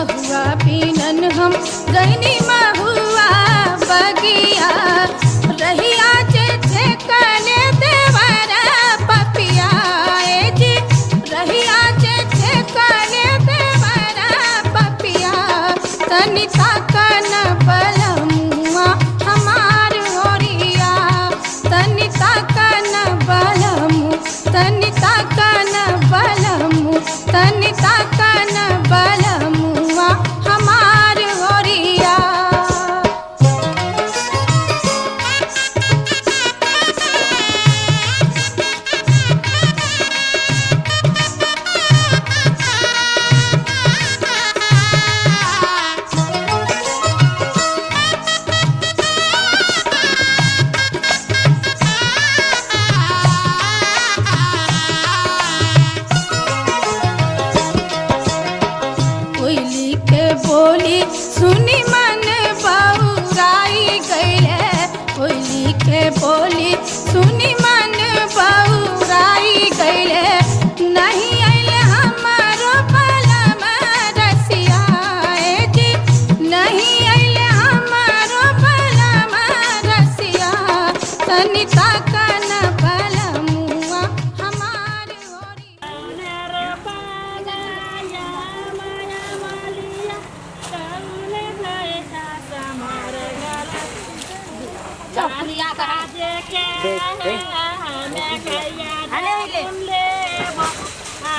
महुआ बीनन हम गईनी महुआ बगिया रहिया जे कने देवरा पपिया जी रहिया जे कने देवरा पपिया तनी ताकन बलमुआ हमार होरिया तनी ताकन बलमु तनी ताकन बलमु तनी ताकन बलमुआ हमार होरिया। कोयली के बोली सुनी मन बउराई गईले कोयली के बोली सुनी मन बउराई गईले नहीं आइले हमारो बलम रसिया जी नहीं आइले हमारो बलम रसिया तनी ताकन बलमुआ हमार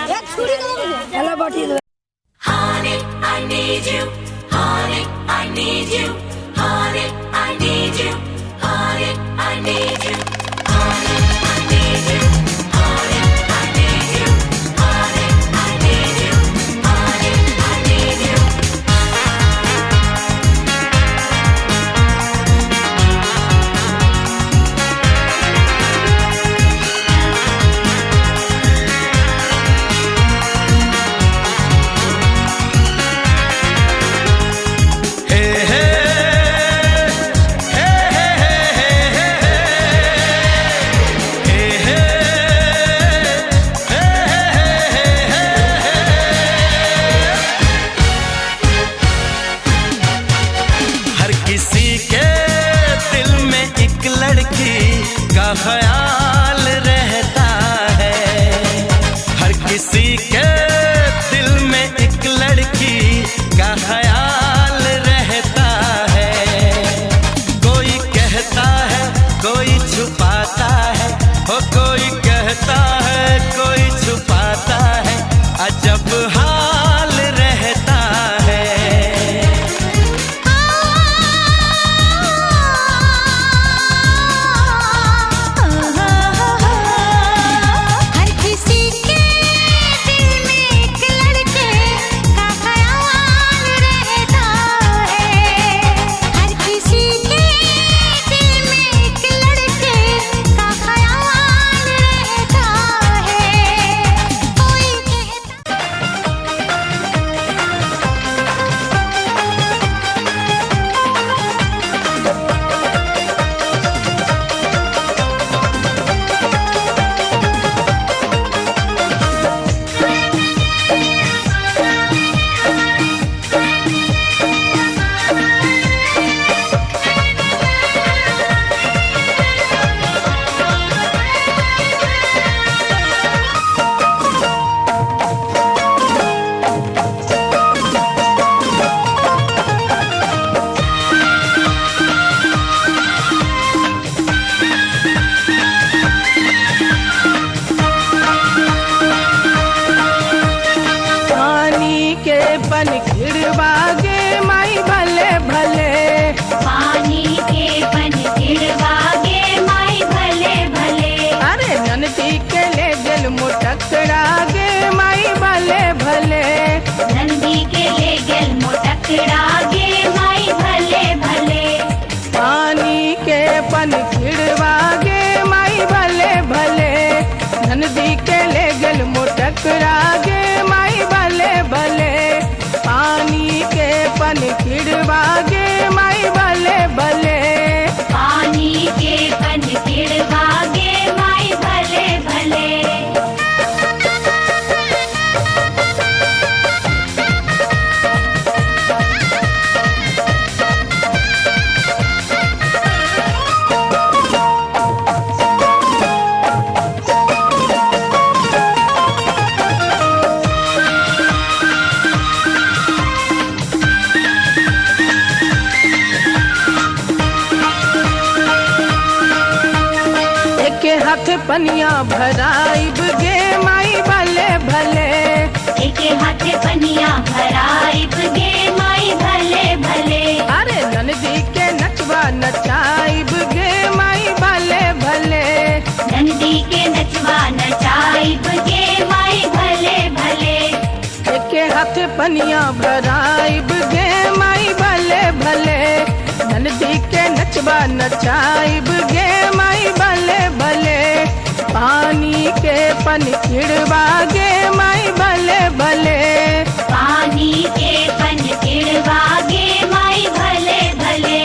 Hello, Bati. Honey, I need you. Honey, I need you. Honey, I need you. Honey, I need you. Honey, I need you. Honey, I need you. Honey, I need you. Honey, I need you. हर किसी के दिल में एक लड़की का ख्याल रहता है हर किसी के दिल में एक लड़की का ख्याल रहता है कोई कहता है कोई छुपाता है हो कोई कहता है कोई छुपाता है अजब हाल रहता है। हर किसी के दिल में एक लड़के का ख्याल रहता है हर किसी के दिल में एक लड़के का ख्याल रहता है कोई कहता पानी के पन खिड़वागे माई भले भले पानी के पन खिड़वागे माई भले भले अरे ननदी के ले जल मुटकड़ागे माई भले भले नंदी के ले गल मोटकड़ागे माई भले भले पानी के पन खिड़वागे माई भले भले ननदी के ले गल मुटकड़ागे माई भले भले पानी के पन खिड़वागे माई भले भले पानी के पन खिड़वागे माई भले भले हाथ पनिया भराइब गे माई भले भले। एके हाथे पनिया भराइब गे माई भले भले। अरे ननदी के नचवा नचाइब गे माई भले भले। नंदी के नचवा नचाइब गे माई भले भले। एके हाथ पनिया भराइब गे माई भले भले। ननदी के नचवा नचाइब गे माई भले भले। पानी के पन खिड़वा गे माई भले भले। पानी के पन किड़वा गे माई भले भले।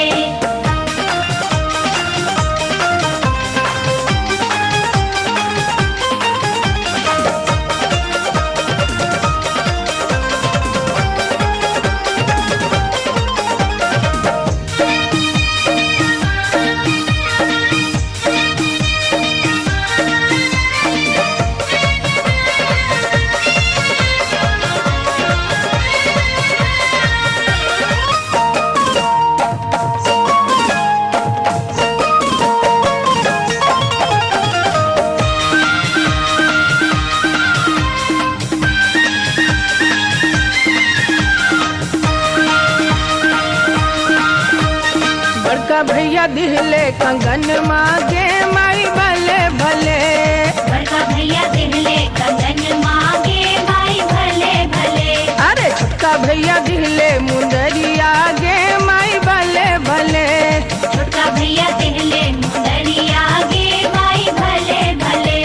बड़का भैया दिहले कंगन मांगे माई भले भले। बड़का भैया दिहले कंगन मांगे माई भले भले। अरे छोटका भैया दिहले मुंदरिया गे माई भले भले। छोटा भैया दिहले मुंदरिया गे माई भले भले।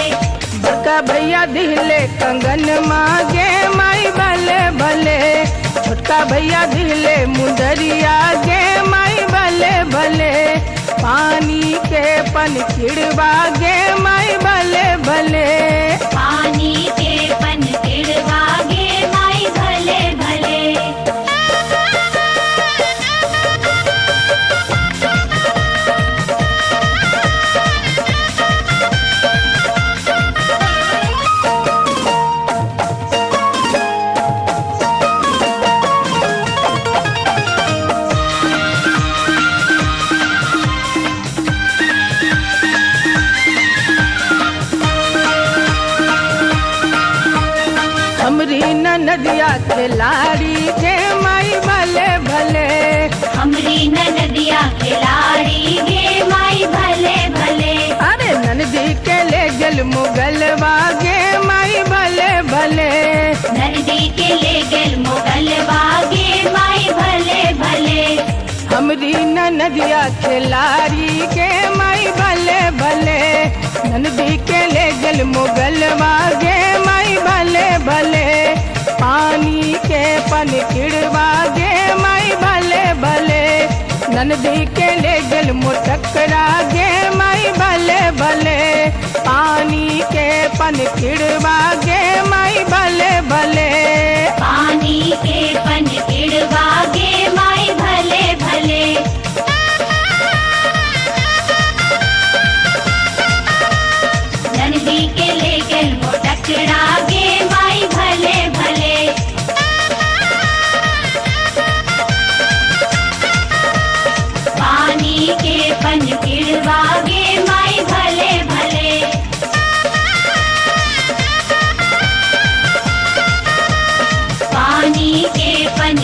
बड़का भैया दिहले कंगन मांगे माई भले भले। छोटका भैया दिहले मुंदरिया गे माई भले भले। पानी के पन खिड़वा गे माई भले भले। पानी के पन किड़वा गे माई भले भले। हमरी नदिया के लाड़ी गे माई भले भले। हमरी नदिया खिलाड़ी गे माई भले भले। अरे ननदी के ले गल मुगलवा गे माई भले भले। नंदी के ले गेल मुगल बागे माई भले भले। हमरी नदिया के लाड़ी गे माई भले भले। ननदी के ले गल मुगलवा गे माई भले भले। पानी के पन खिड़वा गे माई भले भले। ननदी के ले गल मुटकरा गे माई भले भले। पानी के पन खिड़वा गे माई भले भले। पानी के पन किड़वा गे माई भले भले। नंदी के ले गेल मोटकड़ा गे माई भले भले। पानी के पन किड़वा गे माई भले भले। पानी के पन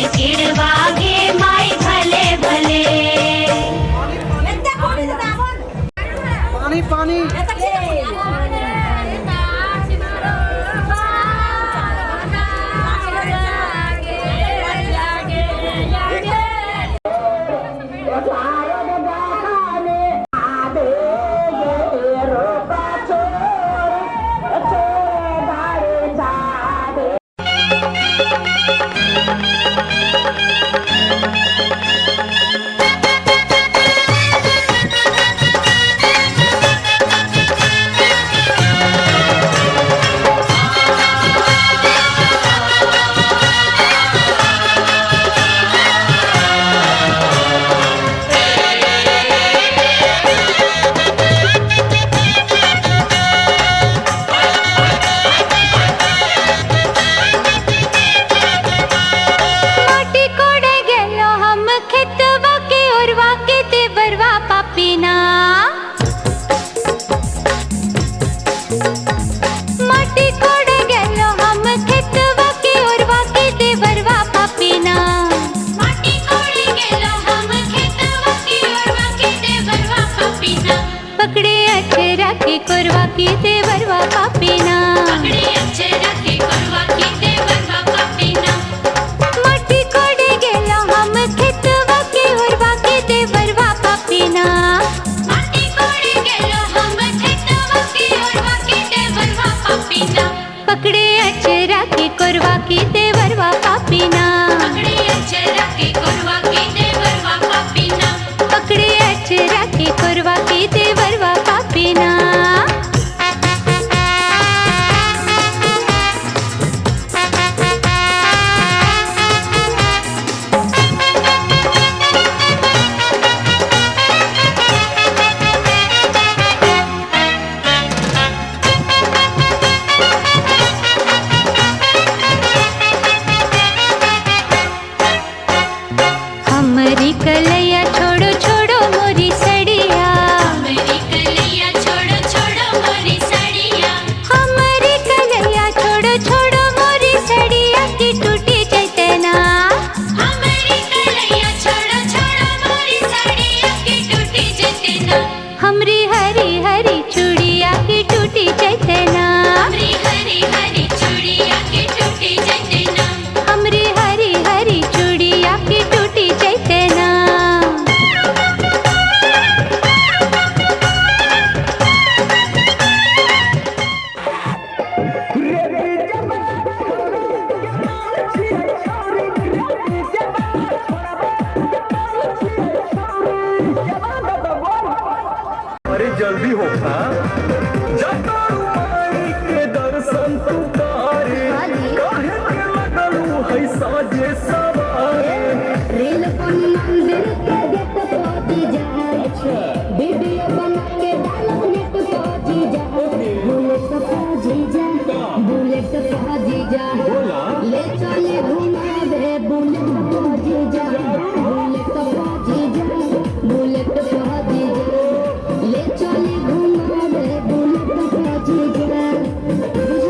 जल्दी हो जाता माई के दर्शन तू करे काहे के लगलू है साजे सवारे रेल पन मंदिर के गेट पहुंची जा वीडियो बना के डालत नेट पहुंची जा बुलेट पहुंची जा बुलेट पहुंची जा ले चले घुमा दे बुलेट पहुंची जा बुलेट पहुंची जा बुलेट पहुंची जा ले चले घुमा दे बुलेट पहुंची जा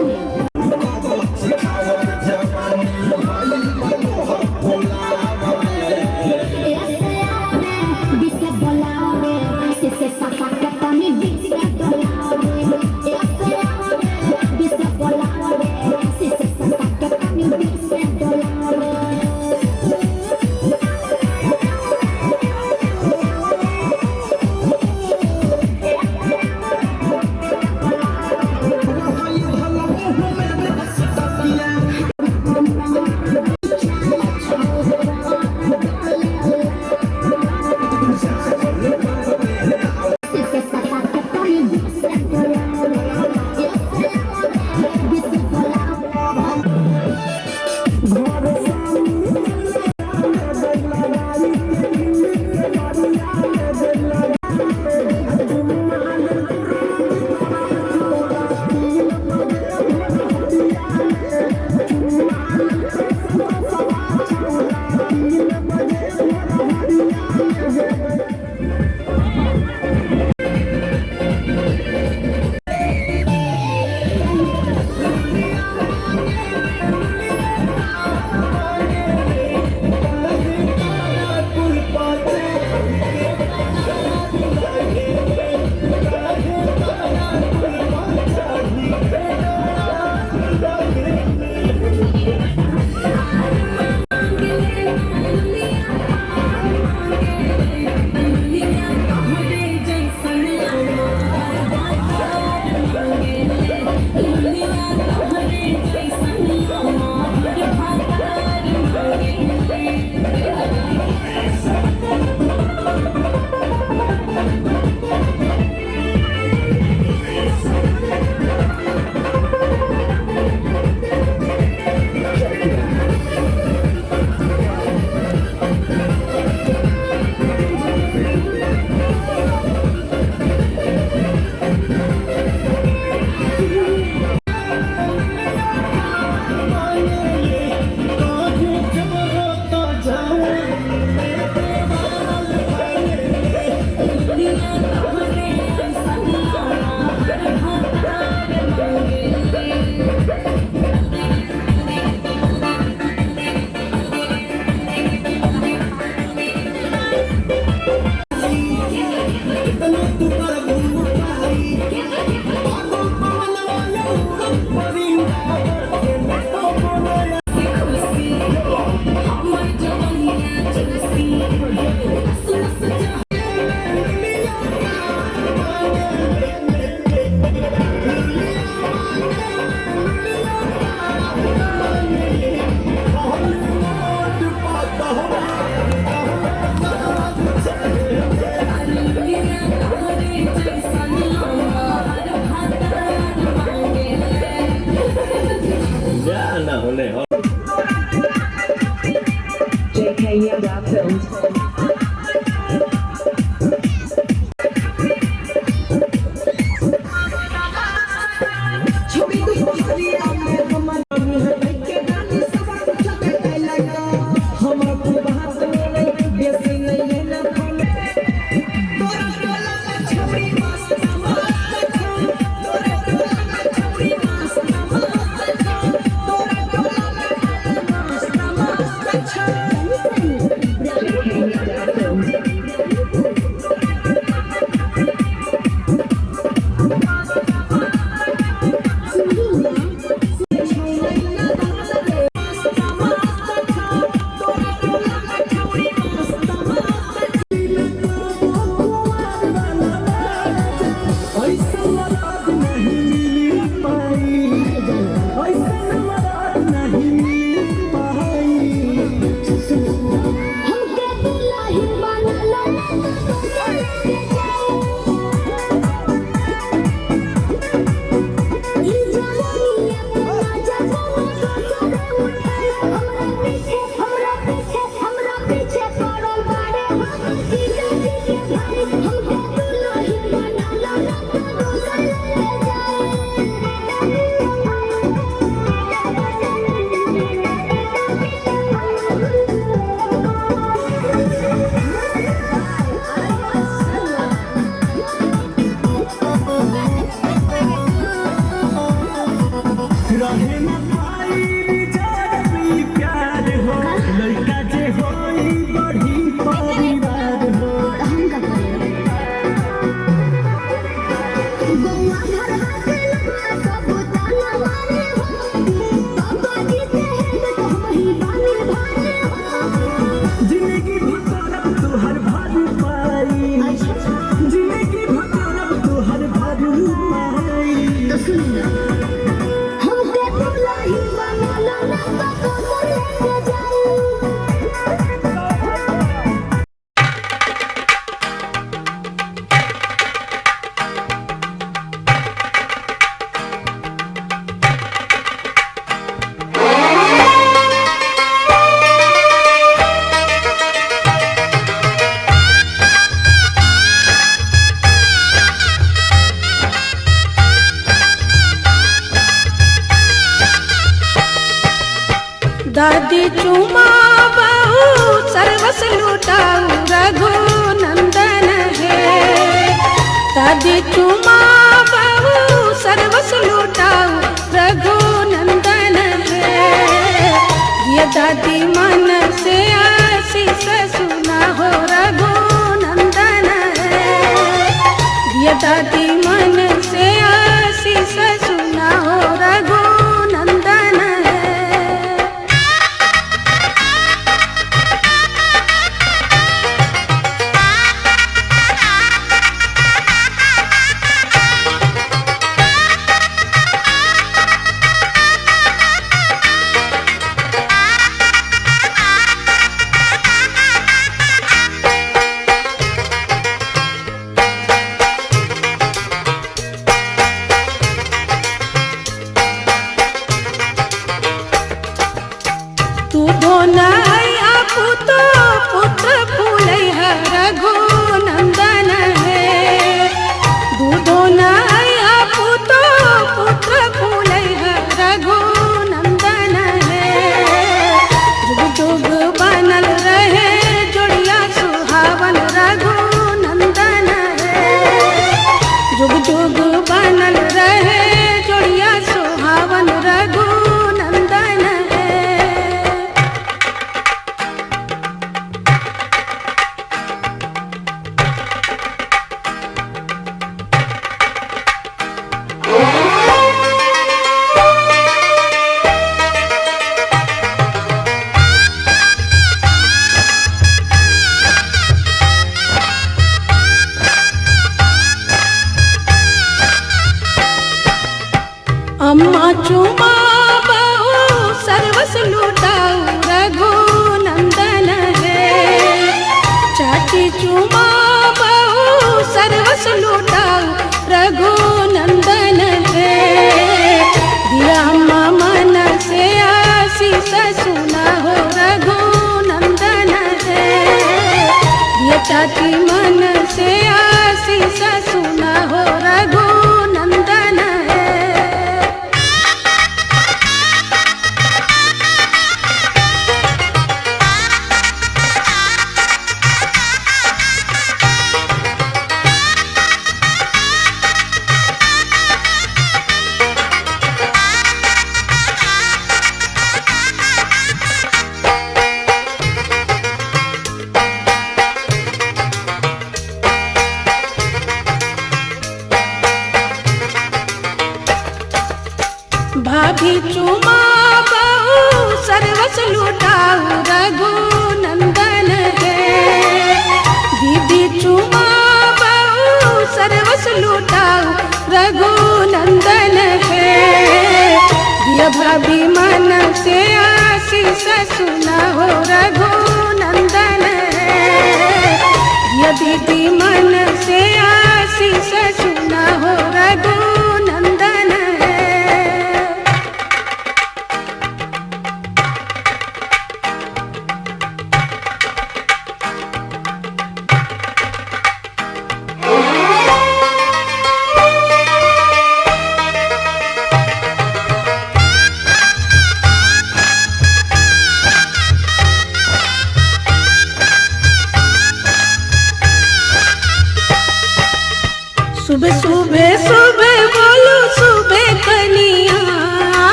सुबह सुबह सुबह बोलो सुबह कनिया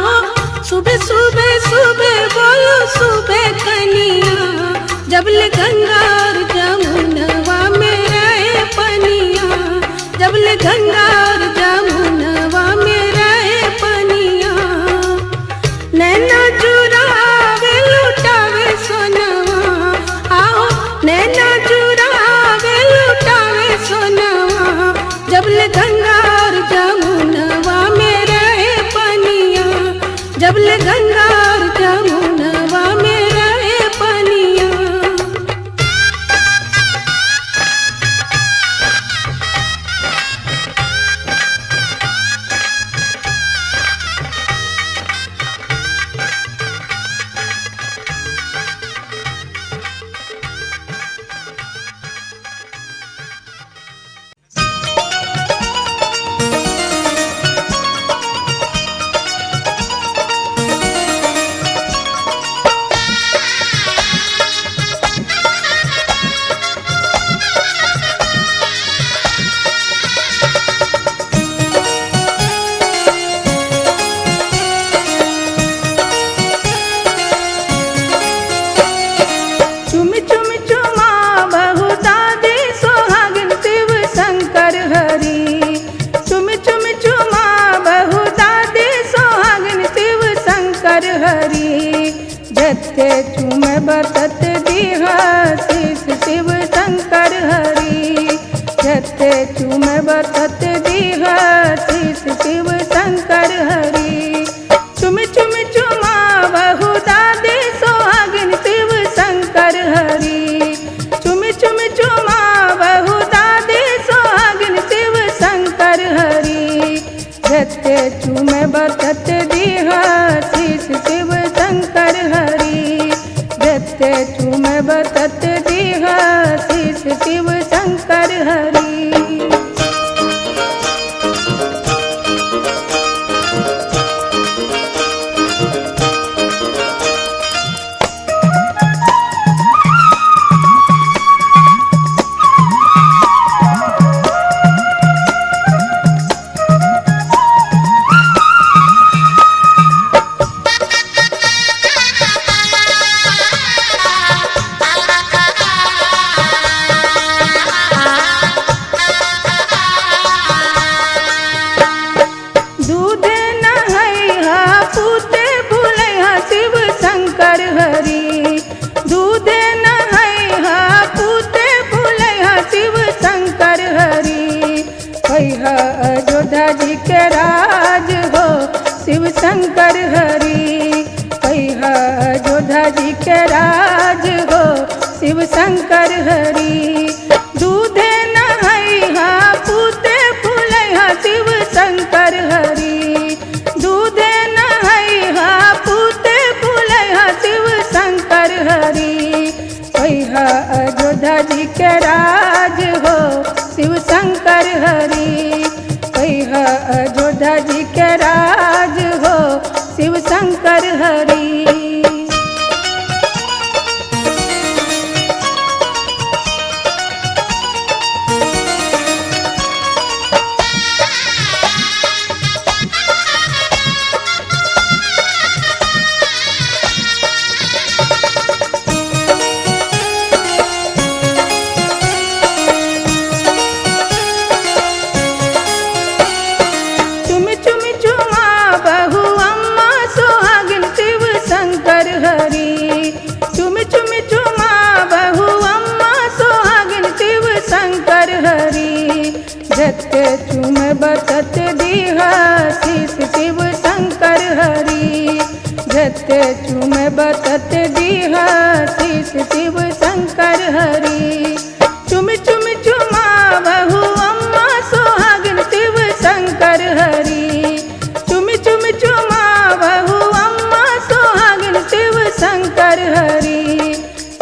हो, सुबह सुबह सुबह बोलो सुबह कनिया, जब ले गंगा और जमुनवा में रहे पनिया, जब ले गंगा और जमुनवा में रहे पनिया। नैना चुरावे लुटावे सोनवा, आओ नैना चुरावे लुटावे सोनवा, जब ले गंगा और जमुनवा में रहे पनिया, जब ले गंगा और जमुनवा में रहे पनिया। जत्ते चूमे बतत दीहा शीश शिव शंकर हरि, जत्ते चूमे बतत दीहा शीश शिव शंकर हरि। चुम चुम चुमा बहु दादी सोहागिन शिव शंकर हरि, चुम चुम चुमा बहु दादी सोहागिन शिव शंकर हरि। जत्ते चूमे बतत दीहा शीश शिव शंकर हरि, जत्ते चूमे बतत दीहा शीश शिव शंकर हरि। अयोध्या जी के राज हो शिव शंकर हरि, कहिया अयोध्या जी के राज हो शिव शंकर हरि। दूधे नहैया पूते फूलैया शिव शंकर हरि, दूधे नहैया पूते फूलैया शिव शंकर हरि। कहिया अयोध्या जी के राज हो शिव शंकर हरि, कहिया अयोध्या जी के राज हो शिव शंकर हरि। जत्ते चूमे बतत दीहा शीश शिव शंकर हरि, जत्ते चूमे बतत दीहा शीश शिव शंकर हरि। चुम चुम चुमा बहु अम्मा सोहागिन शिव शंकर हरि, चुम चुम चुमा बहु अम्मा सोहागिन शिव शंकर हरि।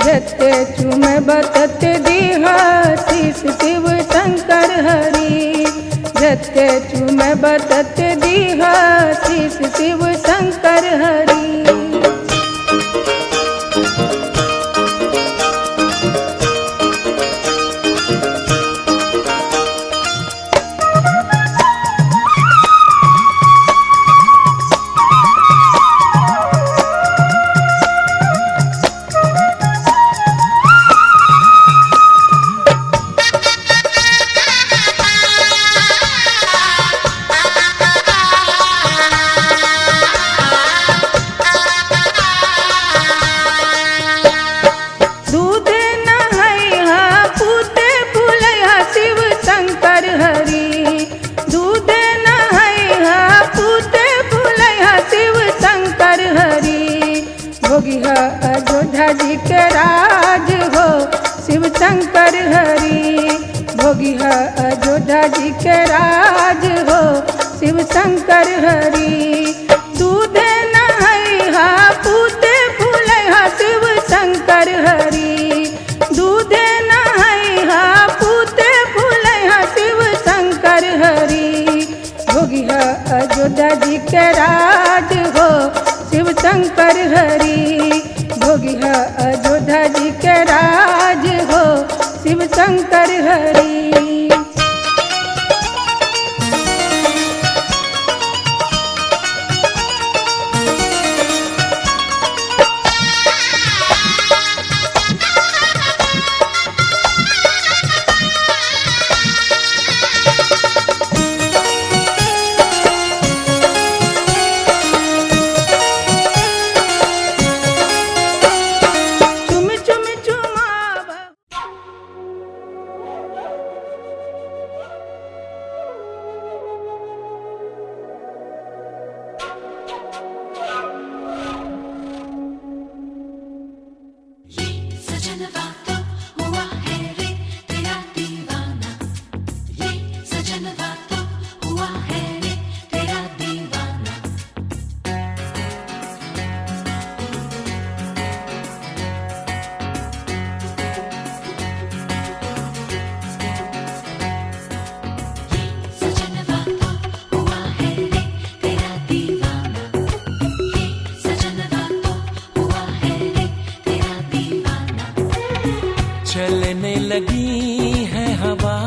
जत्ते चूमे बतत दीहा शीश शिव शंकर हरि, जत्ते चूमे बतत दीहा शीश शिव शंकर हरि। शंकर हरि भोगी है अयोध्या जी के राज हो शिव शंकर हरि दूधे नहैहा पूते फूलैहा शिव शंकर हरि दूधे नहैहा पूते फूलैहा शिव शंकर हरि भोगी है अयोध्या जी के राज हो शिव शंकर हरि भोगी है अयोध्या जी के राज हो शिव शंकर हरि सजनवा तो हुआ है रे तेरा दीवाना, ये सजनवा तो हुआ है रे तेरा दीवाना। ये सजनवा तो हुआ है रे तेरा दीवाना, ये सजनवा तो हुआ है रे तेरा दीवाना। चलने लगी है हवा